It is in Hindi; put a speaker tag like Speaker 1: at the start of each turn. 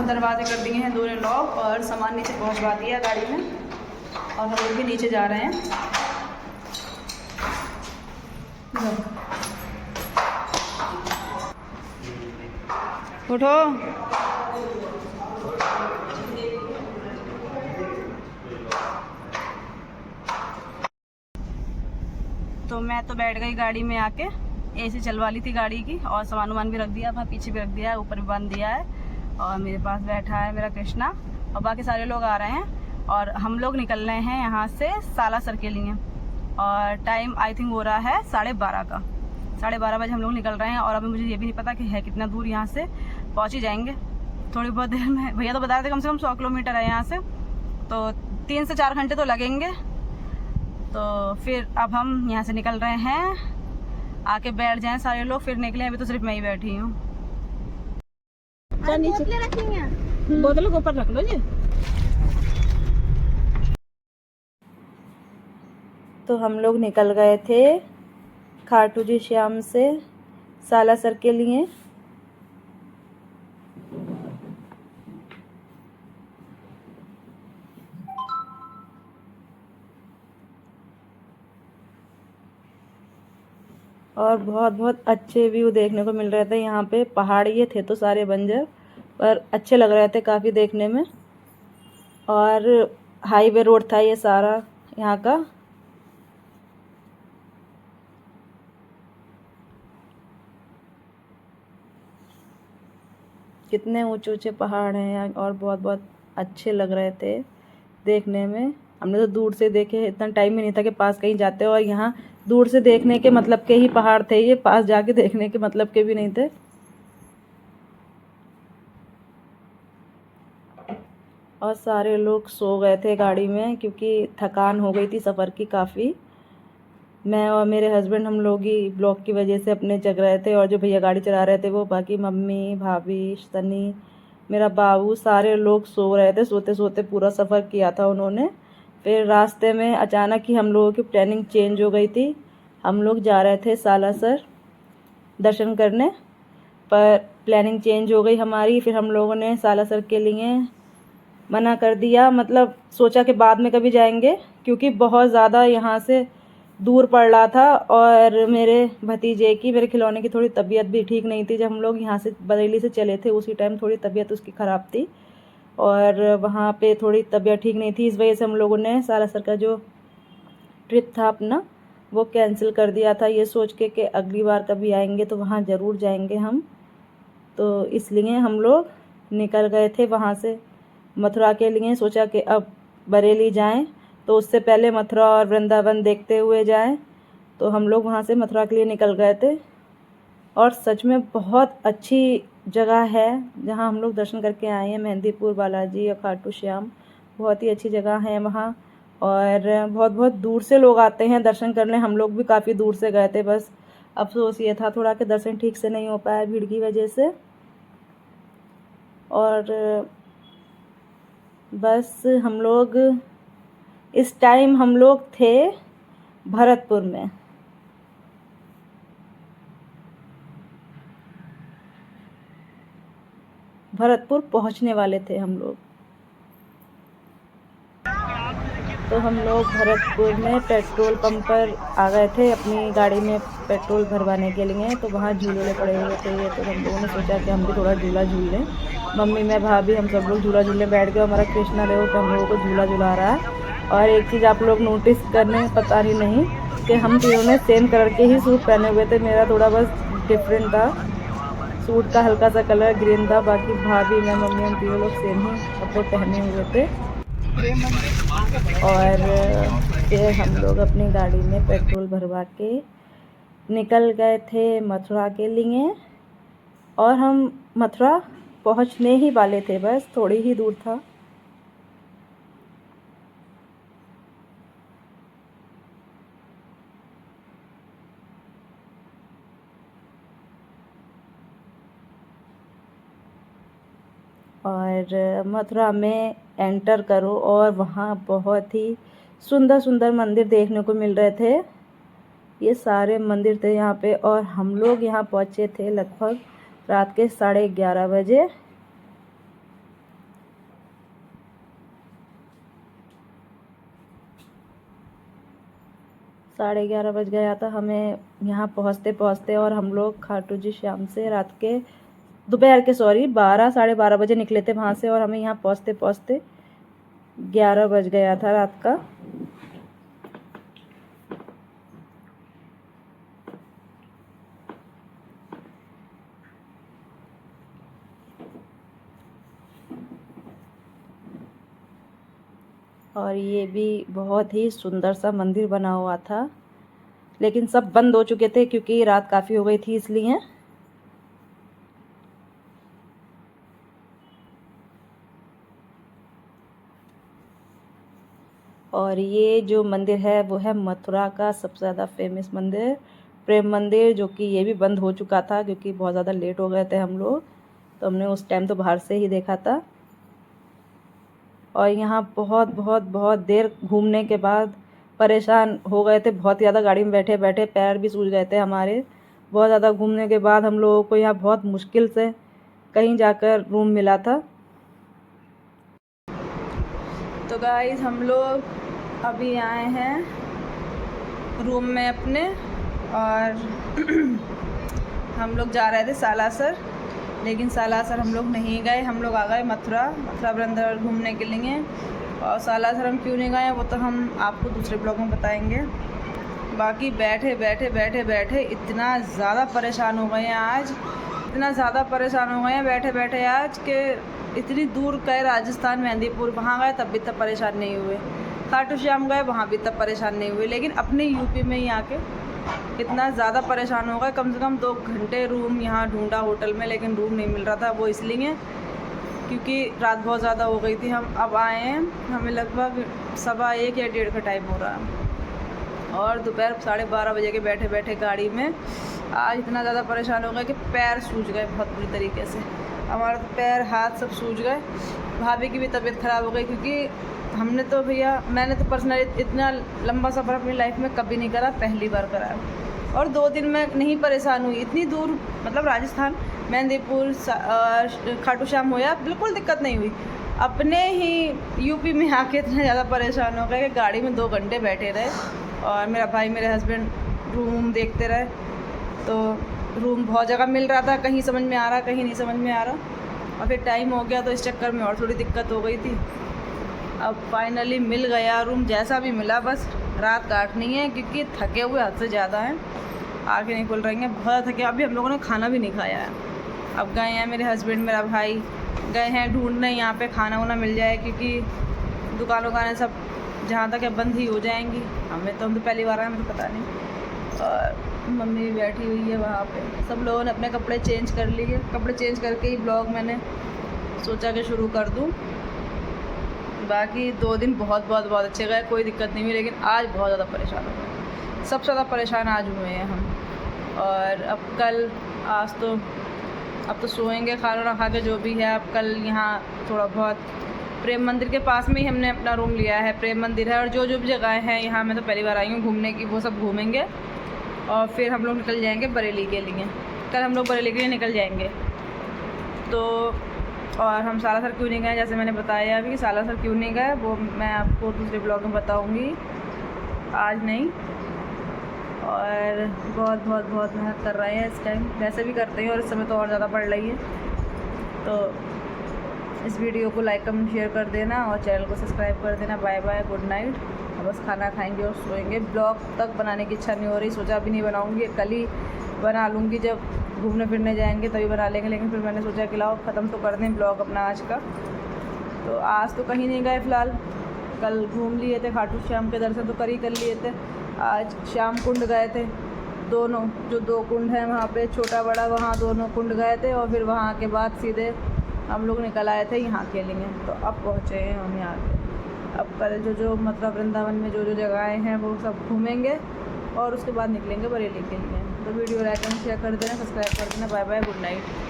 Speaker 1: सब दरवाजे कर दिए हैं दोनों लॉक और सामान नीचे पहुंचवा दिया गाड़ी में और हम लोग भी नीचे जा रहे हैं। उठो। तो मैं तो बैठ गई गाड़ी में आके, एसी चलवा ली थी गाड़ी की और सामान वामान भी रख दिया, वहाँ पीछे भी रख दिया है, ऊपर भी बांध दिया है और मेरे पास बैठा है मेरा कृष्णा और बाकी सारे लोग आ रहे हैं और हम लोग निकल रहे हैं यहाँ से सालासर के लिए। और टाइम आई थिंक हो रहा है 12:30 का। 12:30 बजे हम लोग निकल रहे हैं और अभी मुझे ये भी नहीं पता कि है कितना दूर, यहाँ से पहुँच ही जाएंगे थोड़ी बहुत देर में। भैया तो बता रहे थे कम से कम 100 किलोमीटर है यहाँ से, तो 3 से 4 घंटे तो लगेंगे। तो फिर अब हम यहाँ से निकल रहे हैं, आके बैठ जाएं सारे लोग, फिर निकले। अभी तो सिर्फ मैं ही बैठी हूँ। बोतलों को ऊपर रख लो जी। तो हम लोग निकल गए थे खाटू जी श्याम से सालासर के लिए। और बहुत बहुत अच्छे व्यू देखने को मिल रहे थे यहाँ पे। पहाड़ ये थे तो सारे बंजर, पर अच्छे लग रहे थे काफ़ी देखने में। और हाईवे रोड था ये सारा यहाँ का। कितने ऊंचे ऊंचे पहाड़ हैं यहाँ और बहुत बहुत अच्छे लग रहे थे देखने में। हमने तो दूर से देखे, इतना टाइम ही नहीं था कि पास कहीं जाते। और यहाँ दूर से देखने के मतलब के ही पहाड़ थे ये, पास जाके देखने के मतलब के भी नहीं थे। और सारे लोग सो गए थे गाड़ी में क्योंकि थकान हो गई थी सफ़र की काफ़ी। मैं और मेरे हस्बैंड हम लोग ही ब्लॉक की वजह से अपने जग रहे थे और जो भैया गाड़ी चला रहे थे वो, बाकी मम्मी, भाभी, सनी, मेरा बाबू, सारे लोग सो रहे थे। सोते सोते पूरा सफ़र किया था उन्होंने। फिर रास्ते में अचानक ही हम लोगों की प्लानिंग चेंज हो गई थी। हम लोग जा रहे थे सालासर दर्शन करने, पर प्लानिंग चेंज हो गई हमारी। फिर हम लोगों ने सालासर के लिए मना कर दिया, मतलब सोचा कि बाद में कभी जाएंगे क्योंकि बहुत ज़्यादा यहाँ से दूर पड़ रहा था। और मेरे भतीजे की, मेरे खिलौने की थोड़ी तबीयत भी ठीक नहीं थी। जब हम लोग यहाँ से बरेली से चले थे उसी टाइम थोड़ी तबीयत उसकी ख़राब थी और वहाँ पे थोड़ी तबीयत ठीक नहीं थी। इस वजह से हम लोगों ने सालासर का जो ट्रिप था अपना वो कैंसिल कर दिया था, ये सोच के कि अगली बार कभी आएंगे तो वहाँ ज़रूर जाएंगे हम। तो इसलिए हम लोग निकल गए थे वहाँ से मथुरा के लिए। सोचा कि अब बरेली जाएं तो उससे पहले मथुरा और वृंदावन देखते हुए जाएं। तो हम लोग वहाँ से मथुरा के लिए निकल गए थे। और सच में बहुत अच्छी जगह है जहाँ हम लोग दर्शन करके आए हैं। मेहंदीपुर बालाजी और खाटू श्याम बहुत ही अच्छी जगह है वहाँ। और बहुत बहुत दूर से लोग आते हैं दर्शन करने। हम लोग भी काफ़ी दूर से गए थे, बस अफसोस ये था थोड़ा कि दर्शन ठीक से नहीं हो पाया भीड़ की वजह से। और बस हम लोग इस टाइम हम लोग थे भरतपुर में। भरतपुर पहुंचने वाले थे हम लोग। तो हम लोग भरतपुर में पेट्रोल पंप पर आ गए थे अपनी गाड़ी में पेट्रोल भरवाने के लिए। तो वहाँ झूले पड़े हुए थे ये, तो हम लोगों ने सोचा कि हम भी थोड़ा झूला झूल लें। मम्मी, मैं, भाभी, हम सब लोग झूला झूलने बैठ गए। हमारा कृष्णा देखो कि हम लोगों को झूला झुला रहा है। और एक चीज़ आप लोग नोटिस करने, पता नहीं कि हम तीनों ने सेम कलर के ही सूट पहने हुए थे। मेरा थोड़ा बस डिफरेंट था, सूट का हल्का सा कलर ग्रीन था। बाकी भाभी, मैं, मम्मी, हम तीनों लोग सेम ही कपड़े पहने हुए थे। और फिर हम लोग अपनी गाड़ी में पेट्रोल भरवा के निकल गए थे मथुरा के लिए। और हम मथुरा पहुंचने ही वाले थे, बस थोड़ी ही दूर था। और मथुरा में एंटर करो और वहाँ बहुत ही सुंदर सुंदर मंदिर देखने को मिल रहे थे। ये सारे मंदिर थे यहाँ पे। और हम लोग यहाँ पहुँचे थे लगभग रात के 11:30 बजे। 11:30 बज गया था हमें यहाँ पहुँचते पहुँचते, और हम लोग खाटू श्याम से रात के दोपहर के 12 साढ़े 12 बजे निकले थे वहाँ से, और हमें यहाँ पहुँचते पहुँचते 11 बज गया था रात का। और ये भी बहुत ही सुंदर सा मंदिर बना हुआ था, लेकिन सब बंद हो चुके थे क्योंकि रात काफ़ी हो गई थी इसलिए। और ये जो मंदिर है वो है मथुरा का सबसे ज़्यादा फेमस मंदिर, प्रेम मंदिर, जो कि ये भी बंद हो चुका था क्योंकि बहुत ज़्यादा लेट हो गए थे हम लोग, तो हमने उस टाइम तो बाहर से ही देखा था। और यहाँ बहुत बहुत बहुत देर घूमने के बाद परेशान हो गए थे, बहुत ज़्यादा गाड़ी में बैठे बैठे पैर भी सूज गए थे हमारे। बहुत ज़्यादा घूमने के बाद हम लोगों को यहाँ बहुत मुश्किल से कहीं जाकर रूम मिला था। तो गाइस हम लोग अभी आए हैं रूम में अपने, और हम लोग जा रहे थे सालासर, लेकिन सालासर हम लोग नहीं गए, हम लोग आ गए मथुरा वृंदावन घूमने के लिए। और सालासर हम क्यों नहीं गए वो तो हम आपको दूसरे ब्लॉग में बताएंगे। बाकी बैठे बैठे बैठे बैठे इतना ज़्यादा परेशान हो गए हैं आज, इतना ज़्यादा परेशान हो गए हैं बैठे बैठे आज कि इतनी दूर गए राजस्थान मेहंदीपुर, वहाँ गए तब भी तब परेशान नहीं हुए, खाटू श्याम गए वहाँ भी तब परेशान नहीं हुए, लेकिन अपने यूपी में ही आके इतना ज़्यादा परेशान हो गए। कम से कम 2 घंटे रूम यहाँ ढूंढा होटल में, लेकिन रूम नहीं मिल रहा था। वो इसलिए क्योंकि रात बहुत ज़्यादा हो गई थी। हम अब आए हैं, हमें लगभग 1:15 या 1:30 का टाइम हो रहा है, और दोपहर 12:30 बजे के बैठे बैठे गाड़ी में आज इतना ज़्यादा परेशान हो गए कि पैर सूज गए बहुत बुरी तरीके से, हमारा तो पैर हाथ सब सूज गए। भाभी की भी तबीयत ख़राब हो गई क्योंकि हमने तो मैंने तो पर्सनली इतना लंबा सफ़र अपनी लाइफ में कभी नहीं करा, पहली बार करा। और 2 दिन में नहीं परेशान हुई, इतनी दूर मतलब राजस्थान मेहंदीपुर खाटू श्याम होया बिल्कुल दिक्कत नहीं हुई। अपने ही यूपी में आके इतना ज़्यादा परेशान हो गए कि गाड़ी में 2 घंटे बैठे रहे, और मेरा भाई मेरे हस्बैंड रूम देखते रहे। तो रूम बहुत जगह मिल रहा था, कहीं समझ में आ रहा कहीं नहीं समझ में आ रहा, और फिर टाइम हो गया तो इस चक्कर में और थोड़ी दिक्कत हो गई थी। अब फाइनली मिल गया रूम, जैसा भी मिला, बस रात काटनी है क्योंकि थके हुए हद से ज़्यादा हैं, आँखें नहीं खुल रही हैं, बहुत थके। अभी हम लोगों ने खाना भी नहीं खाया है। अब गए हैं मेरे हस्बैंड मेरा भाई गए हैं ढूंढने यहाँ पे खाना वाना मिल जाए, क्योंकि दुकान वुकानें सब जहाँ तक है बंद ही हो जाएंगी। हम तो पहली बार आए, हमें तो पता नहीं। और मम्मी भी बैठी हुई है वहाँ पे। सब लोगों ने अपने कपड़े चेंज कर लिए, कपड़े चेंज करके ही ब्लॉग मैंने सोचा कि शुरू कर दूँ। बाकी 2 दिन बहुत बहुत बहुत अच्छे गए, कोई दिक्कत नहीं हुई, लेकिन आज बहुत ज़्यादा परेशान हो गए, सबसे ज़्यादा परेशान आज हुए हैं हम। और अब कल आज तो अब तो सोएंगे खाना वाना खा के जो भी है। अब कल यहाँ थोड़ा बहुत प्रेम मंदिर के पास में ही हमने अपना रूम लिया है, प्रेम मंदिर है, और जो जो भी जगह हैं यहाँ मैं तो पहली बार आई हूँ घूमने की, वो सब घूमेंगे। और फिर हम लोग निकल जाएंगे बरेली के लिए, कल हम लोग बरेली के लिए निकल जाएंगे। तो और हम सालासर क्यों नहीं गए, जैसे मैंने बताया अभी कि सालासर क्यों नहीं गए वो मैं आपको दूसरे ब्लॉग में बताऊंगी, आज नहीं। और बहुत बहुत बहुत मेहनत कर रहे हैं इस टाइम, वैसे भी करते हैं और इस समय तो और ज़्यादा बढ़ रही है। तो इस वीडियो को लाइक कमेंट शेयर कर देना और चैनल को सब्सक्राइब कर देना। Bye bye, good night. बस खाना खाएंगे और सोएंगे। ब्लॉग तक बनाने की इच्छा नहीं हो रही, सोचा भी नहीं बनाऊँगी, कल ही बना लूँगी, जब घूमने फिरने जाएंगे तभी बना लेंगे। लेकिन फिर मैंने सोचा कि लाओ ख़त्म तो कर दें ब्लॉग अपना आज का। तो आज तो कहीं नहीं गए फ़िलहाल, कल घूम लिए थे, खाटू श्याम के दर्शन तो कर लिए थे। आज श्याम कुंड गए थे, दोनों जो 2 कुंड हैं वहाँ पे, छोटा बड़ा, वहाँ दोनों कुंड गए थे। और फिर वहाँ के बाद सीधे हम लोग निकल आए थे यहाँ के लिए। तो अब पहुँचे हैं हम यहाँ पे। अब कल जो मथुरा वृंदावन में जो जगहें हैं वो सब घूमेंगे और उसके बाद निकलेंगे बरेली के लिए। तो वीडियो लाइक एंड शेयर कर देना, सब्सक्राइब कर देना। Bye bye, good night.